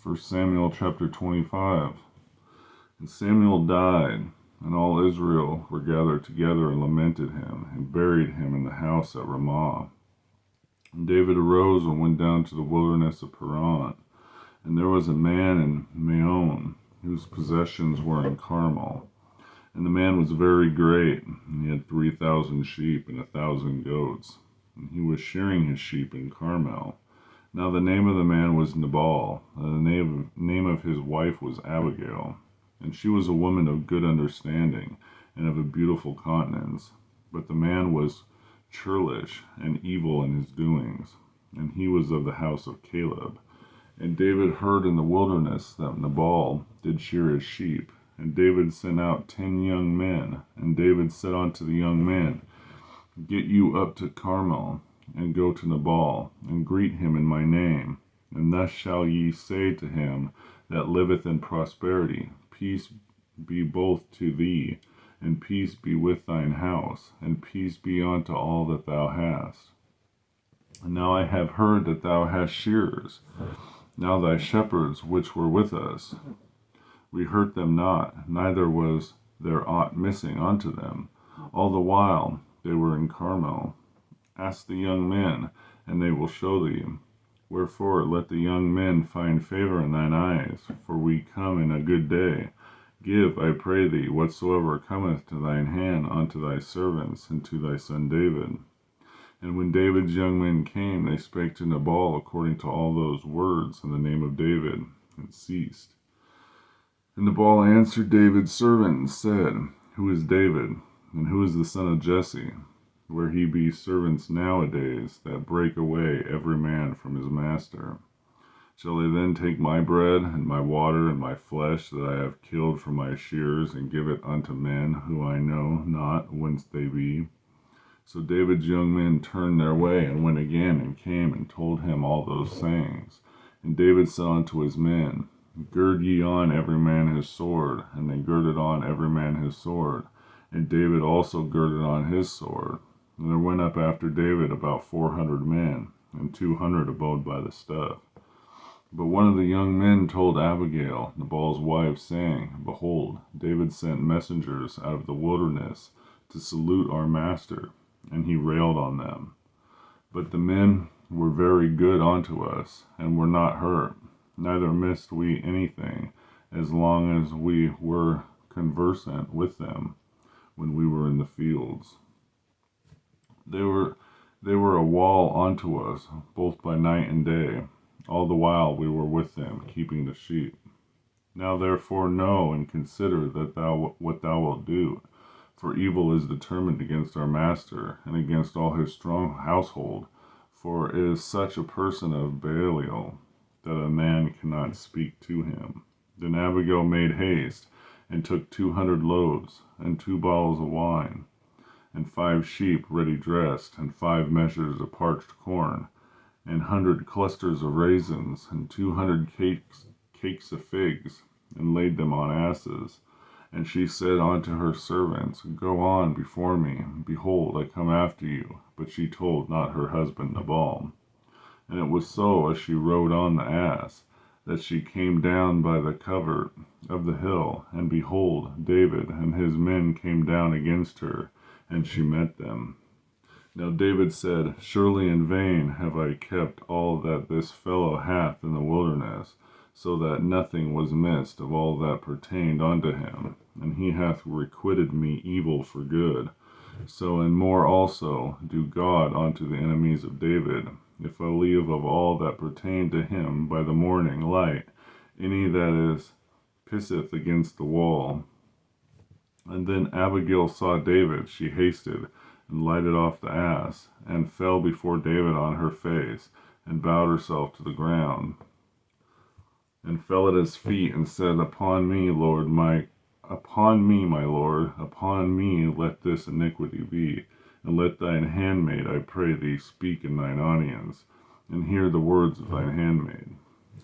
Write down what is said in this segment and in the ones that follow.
1 Samuel chapter 25. And Samuel died, and all Israel were gathered together and lamented him, and buried him in the house at Ramah. And David arose and went down to the wilderness of Paran. And there was a man in Maon, whose possessions were in Carmel. And the man was very great, and he had 3,000 sheep and 1,000 goats. And he was shearing his sheep in Carmel. Now the name of the man was Nabal, and the name of his wife was Abigail. And she was a woman of good understanding, and of a beautiful countenance. But the man was churlish and evil in his doings, and he was of the house of Caleb. And David heard in the wilderness that Nabal did shear his sheep. And David sent out 10 young men. And David said unto the young men, Get you up to Carmel, and go to Nabal, and greet him in my name. And thus shall ye say to him that liveth in prosperity, Peace be both to thee, and peace be with thine house, and peace be unto all that thou hast. And now I have heard that thou hast shearers. Now thy shepherds which were with us, we hurt them not, neither was there aught missing unto them. All the while they were in Carmel. Ask the young men, and they will show thee. Wherefore let the young men find favor in thine eyes, for we come in a good day. Give, I pray thee, whatsoever cometh to thine hand unto thy servants, and to thy son David. And when David's young men came, they spake to Nabal according to all those words in the name of David, and ceased. And Nabal answered David's servant, and said, Who is David, and who is the son of Jesse? Where he be servants nowadays, that break away every man from his master. Shall they then take my bread, and my water, and my flesh, that I have killed for my shears, and give it unto men who I know not whence they be? So David's young men turned their way, and went again, and came, and told him all those things. And David said unto his men, Gird ye on every man his sword. And they girded on every man his sword. And David also girded on his sword. And there went up after David about 400 men, and 200 abode by the stuff. But one of the young men told Abigail, Nabal's wife, saying, Behold, David sent messengers out of the wilderness to salute our master, and he railed on them. But the men were very good unto us, and were not hurt, neither missed we anything, as long as we were conversant with them when we were in the fields. They were a wall unto us, both by night and day, all the while we were with them, keeping the sheep. Now therefore know and consider that what thou wilt do, for evil is determined against our master, and against all his strong household, for it is such a person of Belial, that a man cannot speak to him. Then Abigail made haste, and took 200 loaves, and 2 bottles of wine, and 5 sheep ready dressed, and 5 measures of parched corn, and 100 clusters of raisins, and 200 cakes of figs, and laid them on asses. And she said unto her servants, Go on before me, behold, I come after you. But she told not her husband Nabal. And it was so, as she rode on the ass, that she came down by the covert of the hill, and behold, David and his men came down against her, and she met them. Now David said, Surely in vain have I kept all that this fellow hath in the wilderness, so that nothing was missed of all that pertained unto him, and he hath requited me evil for good. So and more also do God unto the enemies of David, if I leave of all that pertained to him by the morning light any that is pisseth against the wall. And then Abigail saw David, she hasted, and lighted off the ass, and fell before David on her face, and bowed herself to the ground, and fell at his feet, and said, Upon me, my Lord, upon me let this iniquity be, and let thine handmaid, I pray thee, speak in thine audience, and hear the words of thine handmaid.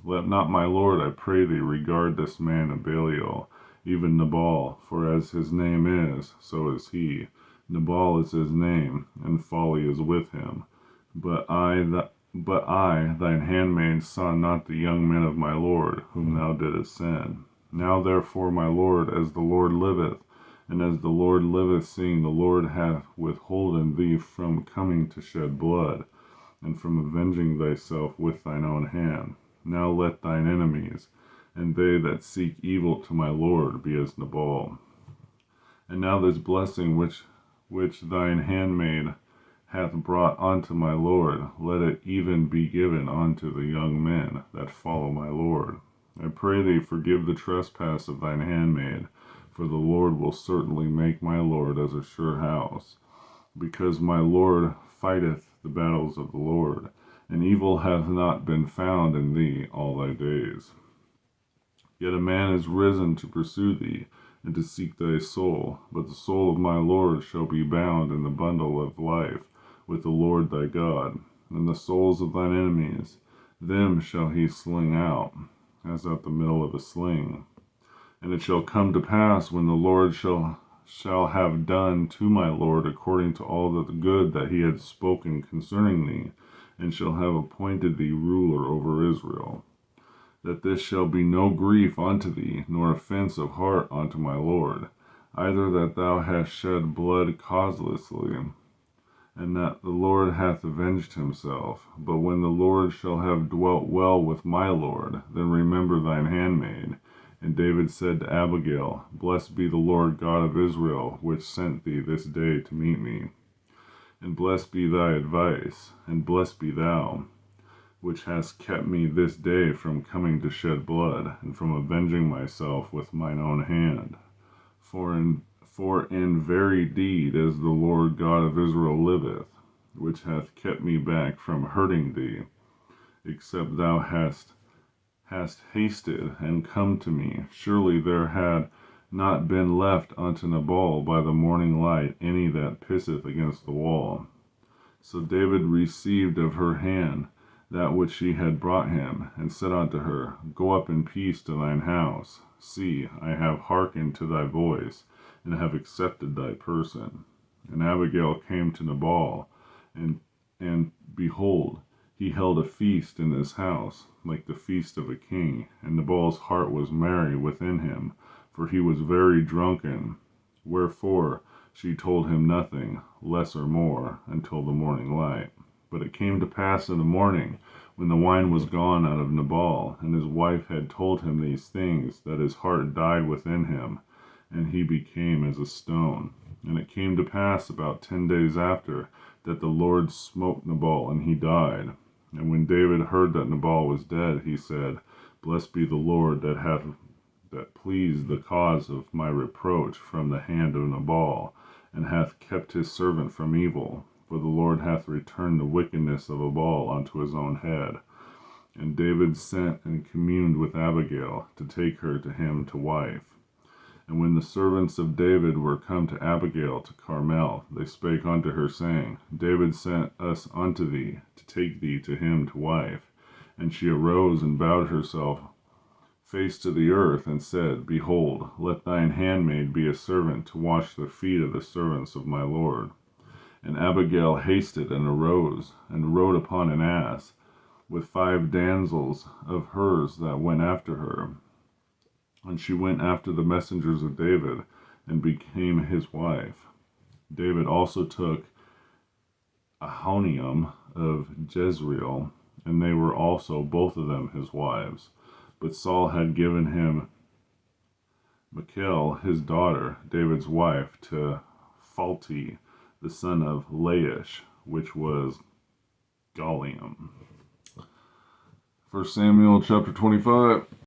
Let not my Lord, I pray thee, regard this man of Belial, even Nabal, for as his name is, so is he. Nabal is his name, and folly is with him. But But I, thine handmaid, saw not the young men of my Lord, whom thou didst send. Now therefore, my Lord, as the Lord liveth, and as the Lord liveth, seeing the Lord hath withholden thee from coming to shed blood, and from avenging thyself with thine own hand, now let thine enemies, and they that seek evil to my Lord, be as Nabal. And now this blessing which thine handmaid hath brought unto my Lord, let it even be given unto the young men that follow my Lord. I pray thee, forgive the trespass of thine handmaid, for the Lord will certainly make my Lord as a sure house, because my Lord fighteth the battles of the Lord, and evil hath not been found in thee all thy days. Yet a man is risen to pursue thee, and to seek thy soul, but the soul of my Lord shall be bound in the bundle of life with the Lord thy God, and the souls of thine enemies, them shall he sling out, as at the middle of a sling. And it shall come to pass, when the Lord shall have done to my Lord according to all the good that he had spoken concerning thee, and shall have appointed thee ruler over Israel, that this shall be no grief unto thee, nor offense of heart unto my Lord, either that thou hast shed blood causelessly, and that the Lord hath avenged himself. But when the Lord shall have dwelt well with my Lord, then remember thine handmaid. And David said to Abigail, Blessed be the Lord God of Israel, which sent thee this day to meet me. And blessed be thy advice, and blessed be thou, which hast kept me this day from coming to shed blood, and from avenging myself with mine own hand. For in very deed, as the Lord God of Israel liveth, which hath kept me back from hurting thee, except thou hast hasted and come to me, surely there had not been left unto Nabal by the morning light any that pisseth against the wall. So David received of her hand that which she had brought him, and said unto her, Go up in peace to thine house. See, I have hearkened to thy voice, and have accepted thy person. And Abigail came to Nabal, and behold, he held a feast in his house, like the feast of a king. And Nabal's heart was merry within him, for he was very drunken. Wherefore she told him nothing, less or more, until the morning light. But it came to pass in the morning, when the wine was gone out of Nabal, and his wife had told him these things, that his heart died within him, and he became as a stone. And it came to pass about 10 days after, that the Lord smote Nabal, and he died. And when David heard that Nabal was dead, he said, Blessed be the Lord that pleased the cause of my reproach from the hand of Nabal, and hath kept his servant from evil. For the Lord hath returned the wickedness of Nabal unto his own head. And David sent and communed with Abigail, to take her to him to wife. And when the servants of David were come to Abigail to Carmel, they spake unto her, saying, David sent us unto thee, to take thee to him to wife. And she arose and bowed herself face to the earth, and said, Behold, let thine handmaid be a servant to wash the feet of the servants of my Lord. And Abigail hasted and arose, and rode upon an ass, with 5 damsels of hers that went after her. And she went after the messengers of David, and became his wife. David also took Ahinoam of Jezreel, and they were also both of them his wives. But Saul had given him Michal, his daughter, David's wife, to Phalti, the son of Laish, which was Galium. 1 Samuel chapter 25.